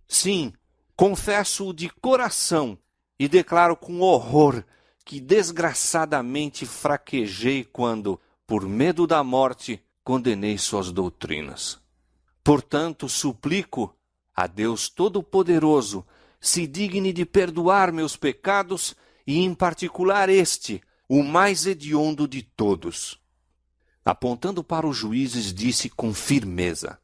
Sim, confesso-o de coração e declaro com horror que desgraçadamente fraquejei quando, por medo da morte, condenei suas doutrinas. Portanto, suplico a Deus Todo-Poderoso se digne de perdoar meus pecados e, em particular, este, o mais hediondo de todos. Apontando para os juízes, disse com firmeza: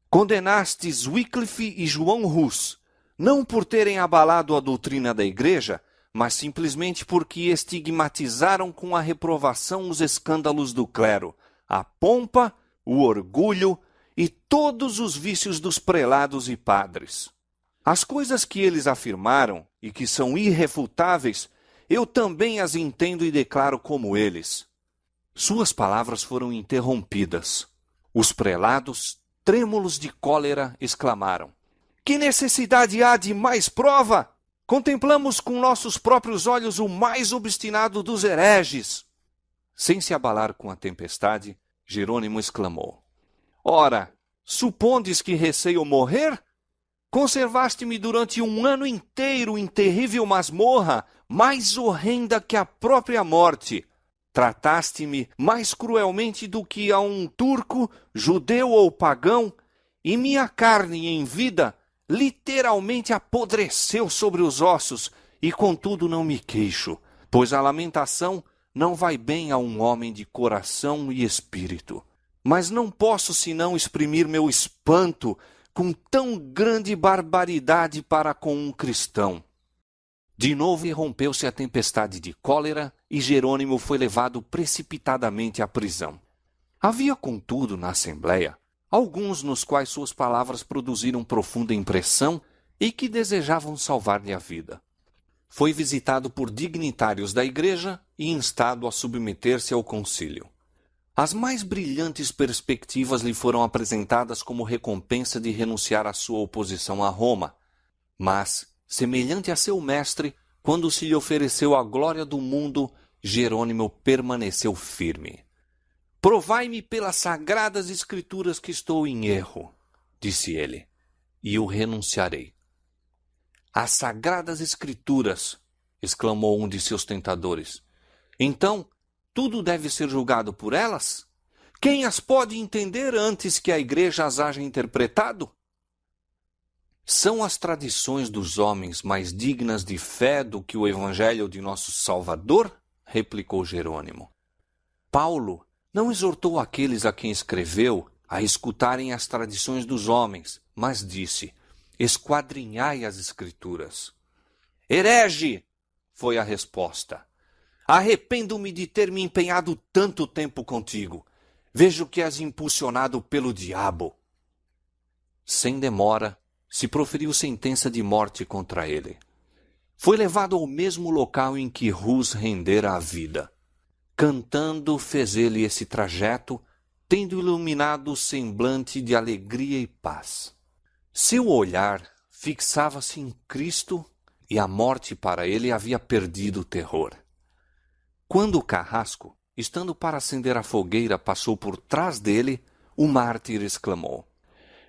condenastes Wycliffe e João Hus, não por terem abalado a doutrina da Igreja, mas simplesmente porque estigmatizaram com a reprovação os escândalos do clero, a pompa, o orgulho e todos os vícios dos prelados e padres. As coisas que eles afirmaram e que são irrefutáveis, eu também as entendo e declaro como eles. Suas palavras foram interrompidas. Os prelados, trêmulos de cólera, exclamaram: que necessidade há de mais prova? Contemplamos com nossos próprios olhos o mais obstinado dos hereges. Sem se abalar com a tempestade, Jerônimo exclamou: ora, supondes que receio morrer? Conservaste-me durante um ano inteiro em terrível masmorra, mais horrenda que a própria morte. Trataste-me mais cruelmente do que a um turco, judeu ou pagão, e minha carne em vida literalmente apodreceu sobre os ossos, e contudo não me queixo, pois a lamentação não vai bem a um homem de coração e espírito. Mas não posso senão exprimir meu espanto com tão grande barbaridade para com um cristão. De novo irrompeu-se a tempestade de cólera e Jerônimo foi levado precipitadamente à prisão. Havia, contudo, na Assembleia, alguns nos quais suas palavras produziram profunda impressão e que desejavam salvar-lhe a vida. Foi visitado por dignitários da Igreja e instado a submeter-se ao concílio. As mais brilhantes perspectivas lhe foram apresentadas como recompensa de renunciar à sua oposição a Roma. Mas, semelhante a seu mestre, quando se lhe ofereceu a glória do mundo, Jerônimo permaneceu firme. Provai-me pelas sagradas escrituras que estou em erro, disse ele, e o renunciarei. As sagradas escrituras, exclamou um de seus tentadores. Então, tudo deve ser julgado por elas? Quem as pode entender antes que a igreja as haja interpretado? São as tradições dos homens mais dignas de fé do que o evangelho de nosso Salvador? Replicou Jerônimo. Paulo não exortou aqueles a quem escreveu a escutarem as tradições dos homens, mas disse: esquadrinhai as escrituras. Herege! Foi a resposta. Arrependo-me de ter me empenhado tanto tempo contigo. Vejo que és impulsionado pelo diabo. Sem demora, se proferiu sentença de morte contra ele. Foi levado ao mesmo local em que Rus rendera a vida. Cantando, fez ele esse trajeto, tendo iluminado o semblante de alegria e paz. Seu olhar fixava-se em Cristo e a morte para ele havia perdido o terror. Quando o carrasco, estando para acender a fogueira, passou por trás dele, o mártir exclamou: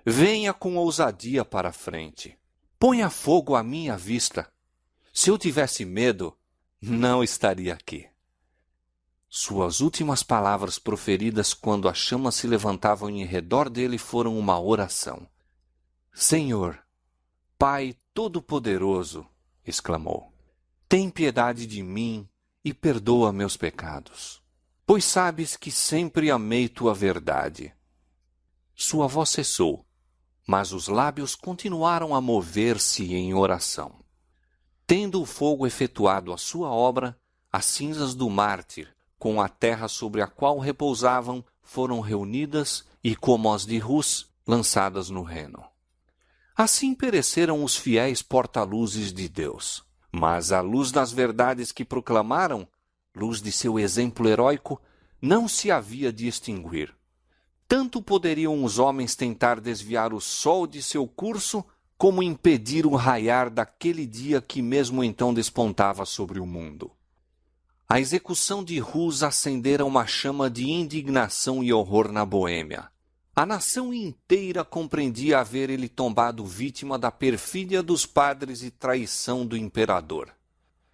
venha com ousadia para a frente. Ponha fogo à minha vista. Se eu tivesse medo, não estaria aqui. Suas últimas palavras proferidas quando as chamas se levantavam em redor dele foram uma oração. Senhor, Pai Todo-Poderoso, exclamou, tem piedade de mim e perdoa meus pecados, pois sabes que sempre amei tua verdade. Sua voz cessou, mas os lábios continuaram a mover-se em oração. Tendo o fogo efetuado a sua obra, as cinzas do mártir, com a terra sobre a qual repousavam, foram reunidas e, como as de Rus, lançadas no Reno. Assim pereceram os fiéis porta-luzes de Deus. Mas a luz das verdades que proclamaram, luz de seu exemplo heróico, não se havia de extinguir. Tanto poderiam os homens tentar desviar o sol de seu curso, como impedir o raiar daquele dia que mesmo então despontava sobre o mundo. A execução de Rus acendera uma chama de indignação e horror na Boêmia. A nação inteira compreendia haver ele tombado vítima da perfídia dos padres e traição do imperador.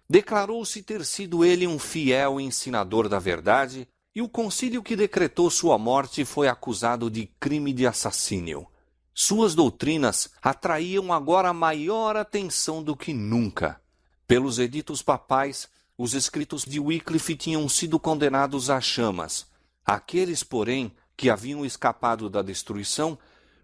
Declarou-se ter sido ele um fiel ensinador da verdade, e o concílio que decretou sua morte foi acusado de crime de assassínio. Suas doutrinas atraíam agora maior atenção do que nunca. Pelos editos papais, os escritos de Wycliffe tinham sido condenados às chamas. Aqueles, porém, que haviam escapado da destruição,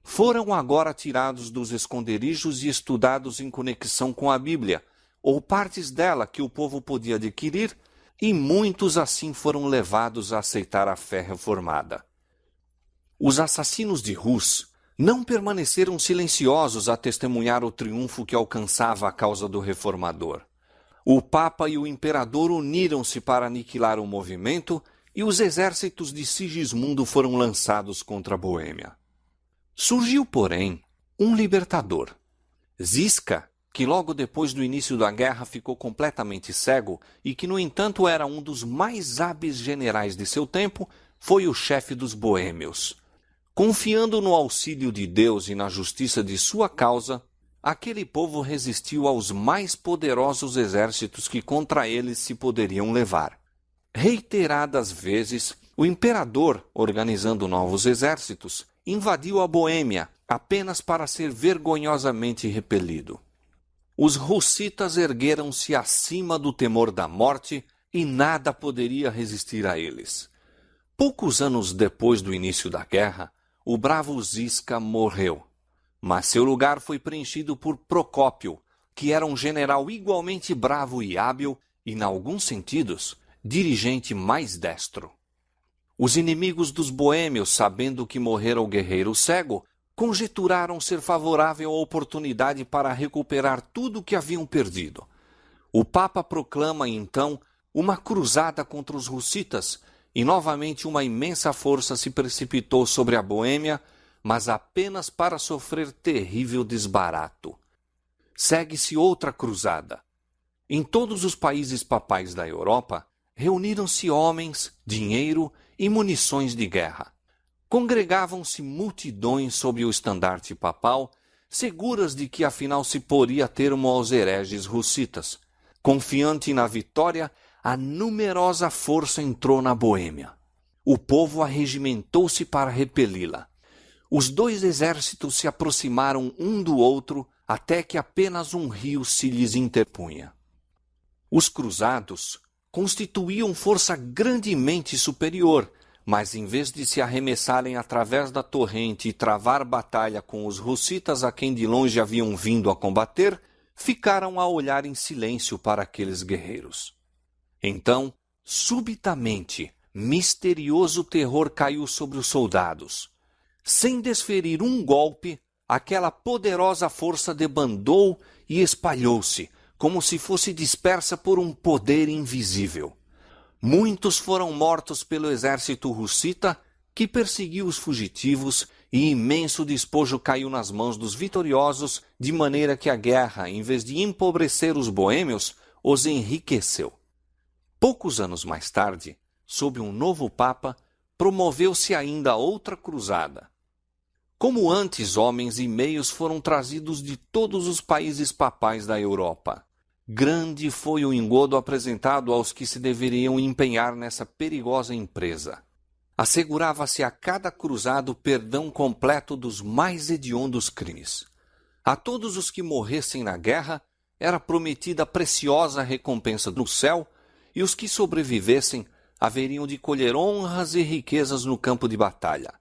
foram agora tirados dos esconderijos e estudados em conexão com a Bíblia, ou partes dela que o povo podia adquirir, e muitos assim foram levados a aceitar a fé reformada. Os assassinos de Rus não permaneceram silenciosos a testemunhar o triunfo que alcançava a causa do reformador. O Papa e o Imperador uniram-se para aniquilar o movimento e os exércitos de Sigismundo foram lançados contra a Boêmia. Surgiu, porém, um libertador. Zisca, que logo depois do início da guerra ficou completamente cego e que, no entanto, era um dos mais hábeis generais de seu tempo, foi o chefe dos boêmios. Confiando no auxílio de Deus e na justiça de sua causa, aquele povo resistiu aos mais poderosos exércitos que contra eles se poderiam levar. Reiteradas vezes, o imperador, organizando novos exércitos, invadiu a Boêmia apenas para ser vergonhosamente repelido. Os russitas ergueram-se acima do temor da morte e nada poderia resistir a eles. Poucos anos depois do início da guerra, o bravo Zisca morreu, mas seu lugar foi preenchido por Procópio, que era um general igualmente bravo e hábil e, em alguns sentidos, dirigente mais destro. Os inimigos dos boêmios, sabendo que morrera o guerreiro cego, conjeturaram ser favorável a oportunidade para recuperar tudo o que haviam perdido. O Papa proclama, então, uma cruzada contra os russitas, e novamente uma imensa força se precipitou sobre a Boêmia, mas apenas para sofrer terrível desbarato. segue-se outra cruzada. Em todos os países papais da Europa, reuniram-se homens, dinheiro e munições de guerra. Congregavam-se multidões sob o estandarte papal, seguras de que afinal se poria termo aos hereges hussitas. Confiante na vitória, a numerosa força entrou na Boêmia. O povo arregimentou-se para repeli-la. Os dois exércitos se aproximaram um do outro até que apenas um rio se lhes interpunha. Os cruzados constituíam força grandemente superior, mas em vez de se arremessarem através da torrente e travar batalha com os hussitas a quem de longe haviam vindo a combater, ficaram a olhar em silêncio para aqueles guerreiros. Então, subitamente, misterioso terror caiu sobre os soldados. Sem desferir um golpe, aquela poderosa força debandou e espalhou-se, como se fosse dispersa por um poder invisível. Muitos foram mortos pelo exército hussita, que perseguiu os fugitivos, e imenso despojo caiu nas mãos dos vitoriosos, de maneira que a guerra, em vez de empobrecer os boêmios, os enriqueceu. Poucos anos mais tarde, sob um novo papa, promoveu-se ainda outra cruzada. Como antes, homens e meios foram trazidos de todos os países papais da Europa. Grande foi o engodo apresentado aos que se deveriam empenhar nessa perigosa empresa. Assegurava-se a cada cruzado perdão completo dos mais hediondos crimes. A todos os que morressem na guerra era prometida preciosa recompensa no céu, e os que sobrevivessem haveriam de colher honras e riquezas no campo de batalha.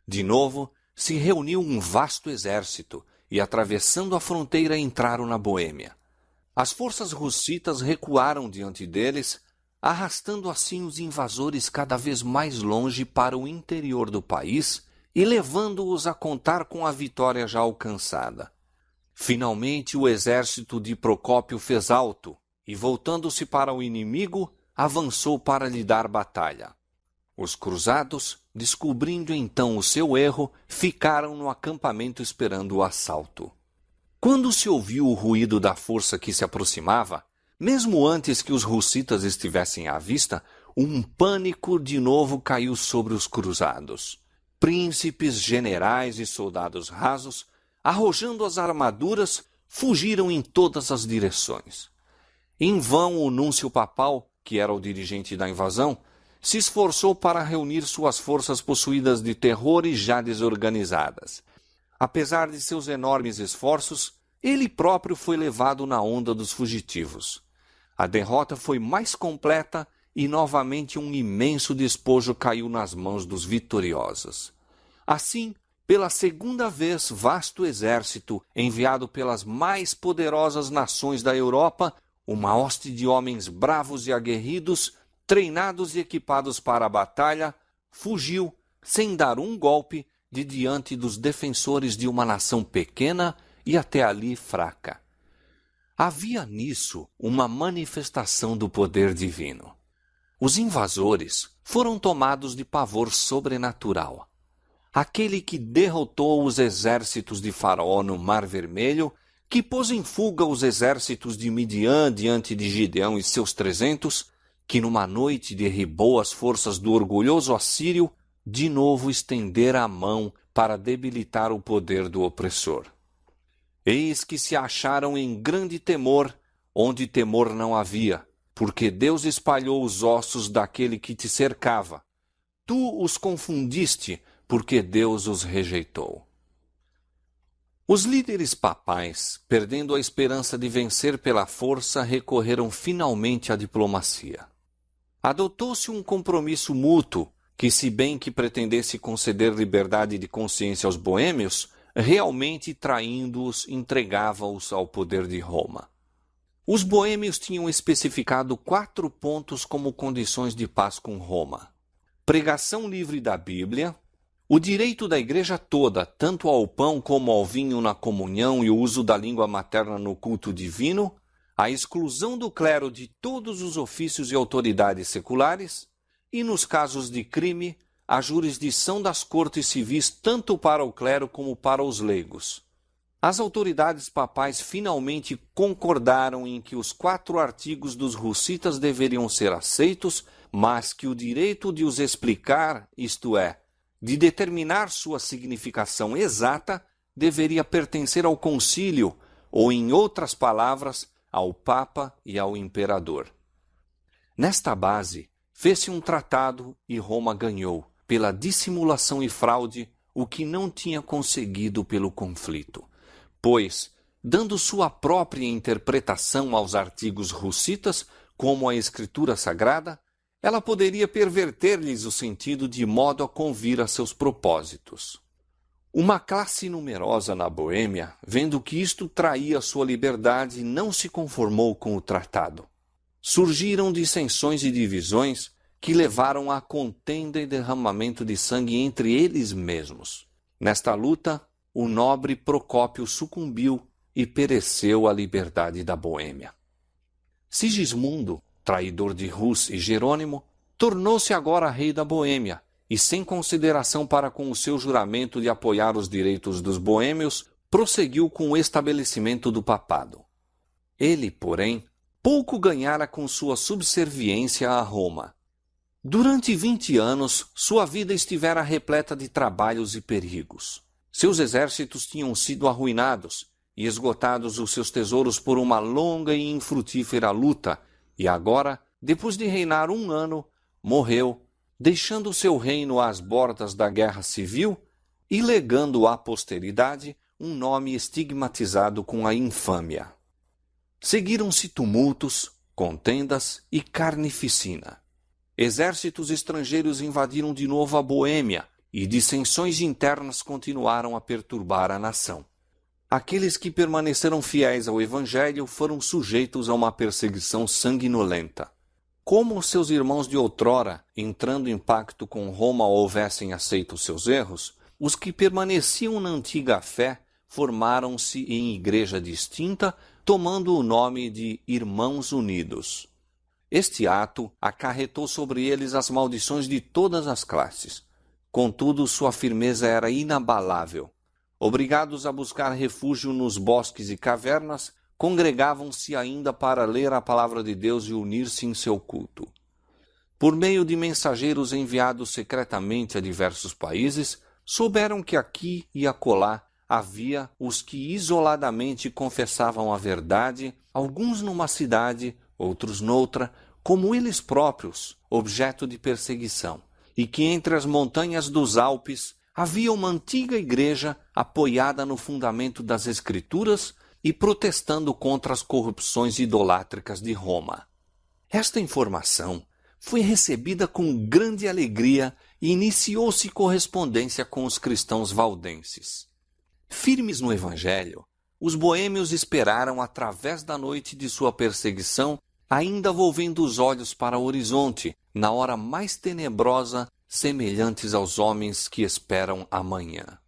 De novo, se reuniu um vasto exército e, atravessando a fronteira, entraram na Boêmia. As forças hussitas recuaram diante deles, arrastando assim os invasores cada vez mais longe para o interior do país e levando-os a contar com a vitória já alcançada. Finalmente o exército de Procópio fez alto e, voltando-se para o inimigo, avançou para lhe dar batalha. Os cruzados, descobrindo então o seu erro, ficaram no acampamento esperando o assalto. Quando se ouviu o ruído da força que se aproximava, mesmo antes que os hussitas estivessem à vista, um pânico de novo caiu sobre os cruzados. Príncipes, generais e soldados rasos, arrojando as armaduras, fugiram em todas as direções. Em vão o núncio papal, que era o dirigente da invasão, se esforçou para reunir suas forças possuídas de terror e já desorganizadas. Apesar de seus enormes esforços, ele próprio foi levado na onda dos fugitivos. A derrota foi mais completa e novamente um imenso despojo caiu nas mãos dos vitoriosos. Assim, pela segunda vez, vasto exército, enviado pelas mais poderosas nações da Europa, uma hoste de homens bravos e aguerridos, treinados e equipados para a batalha, fugiu, sem dar um golpe, de diante dos defensores de uma nação pequena e até ali fraca. Havia nisso uma manifestação do poder divino. Os invasores foram tomados de pavor sobrenatural. Aquele que derrotou os exércitos de Faraó no Mar Vermelho, que pôs em fuga os exércitos de Midian diante de Gideão e seus 300, que numa noite derribou as forças do orgulhoso assírio, de novo estendera a mão para debilitar o poder do opressor. Eis que se acharam em grande temor, onde temor não havia, porque Deus espalhou os ossos daquele que te cercava. Tu os confundiste, porque Deus os rejeitou. Os líderes papais, perdendo a esperança de vencer pela força, recorreram finalmente à diplomacia. Adotou-se um compromisso mútuo que, se bem que pretendesse conceder liberdade de consciência aos boêmios, realmente traindo-os, entregava-os ao poder de Roma. Os boêmios tinham especificado 4 pontos como condições de paz com Roma: pregação livre da Bíblia, o direito da igreja toda, tanto ao pão como ao vinho na comunhão e o uso da língua materna no culto divino, a exclusão do clero de todos os ofícios e autoridades seculares, e, nos casos de crime, a jurisdição das cortes civis tanto para o clero como para os leigos. As autoridades papais finalmente concordaram em que os 4 artigos dos hussitas deveriam ser aceitos, mas que o direito de os explicar, isto é, de determinar sua significação exata, deveria pertencer ao concílio, ou, em outras palavras, ao Papa e ao Imperador. Nesta base, fez-se um tratado e Roma ganhou, pela dissimulação e fraude, o que não tinha conseguido pelo conflito. Pois, dando sua própria interpretação aos artigos hussitas, como a Escritura Sagrada, ela poderia perverter-lhes o sentido de modo a convir a seus propósitos. Uma classe numerosa na Boêmia, vendo que isto traía sua liberdade, não se conformou com o tratado. Surgiram dissensões e divisões que levaram à contenda e derramamento de sangue entre eles mesmos. Nesta luta, o nobre Procópio sucumbiu e pereceu a liberdade da Boêmia. Sigismundo, traidor de Rus e Jerônimo, tornou-se agora rei da Boêmia e, sem consideração para com o seu juramento de apoiar os direitos dos boêmios, prosseguiu com o estabelecimento do papado. Ele, porém, pouco ganhara com sua subserviência a Roma. Durante 20 anos, sua vida estivera repleta de trabalhos e perigos. Seus exércitos tinham sido arruinados e esgotados os seus tesouros por uma longa e infrutífera luta, e agora, depois de reinar 1 ano, morreu, deixando seu reino às bordas da guerra civil e legando à posteridade um nome estigmatizado com a infâmia. Seguiram-se tumultos, contendas e carnificina. Exércitos estrangeiros invadiram de novo a Boêmia e dissensões internas continuaram a perturbar a nação. Aqueles que permaneceram fiéis ao Evangelho foram sujeitos a uma perseguição sanguinolenta. Como seus irmãos de outrora, entrando em pacto com Roma, houvessem aceito seus erros, os que permaneciam na antiga fé formaram-se em igreja distinta, tomando o nome de Irmãos Unidos. Este ato acarretou sobre eles as maldições de todas as classes. Contudo, sua firmeza era inabalável. Obrigados a buscar refúgio nos bosques e cavernas, congregavam-se ainda para ler a palavra de Deus e unir-se em seu culto. Por meio de mensageiros enviados secretamente a diversos países, souberam que aqui e acolá havia os que isoladamente confessavam a verdade, alguns numa cidade, outros noutra, como eles próprios, objeto de perseguição, e que entre as montanhas dos Alpes havia uma antiga igreja apoiada no fundamento das Escrituras e protestando contra as corrupções idolátricas de Roma. Esta informação foi recebida com grande alegria e iniciou-se correspondência com os cristãos valdenses. Firmes no Evangelho, os boêmios esperaram através da noite de sua perseguição, ainda volvendo os olhos para o horizonte, na hora mais tenebrosa, semelhantes aos homens que esperam amanhã.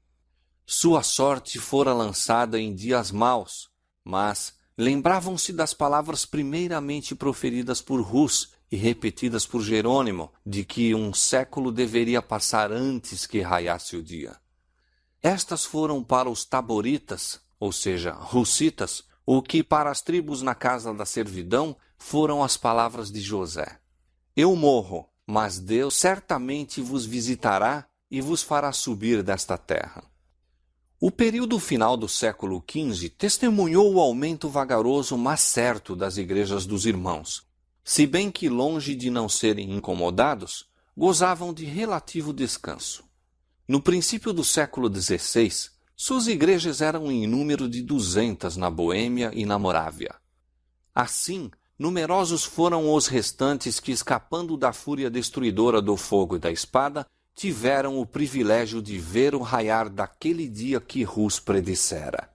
Sua sorte fora lançada em dias maus, mas lembravam-se das palavras primeiramente proferidas por Rus e repetidas por Jerônimo, de que um século deveria passar antes que raiasse o dia. Estas foram para os taboritas, ou seja, hussitas, o que para as tribos na casa da servidão foram as palavras de José. Eu morro, mas Deus certamente vos visitará e vos fará subir desta terra. O período final do século XV testemunhou o aumento vagaroso, mas certo, das igrejas dos irmãos. Se bem que, longe de não serem incomodados, gozavam de relativo descanso. No princípio do século XVI, suas igrejas eram em número de 200 na Boêmia e na Morávia. Assim, numerosos foram os restantes que, escapando da fúria destruidora do fogo e da espada, tiveram o privilégio de ver o raiar daquele dia que Rus predissera.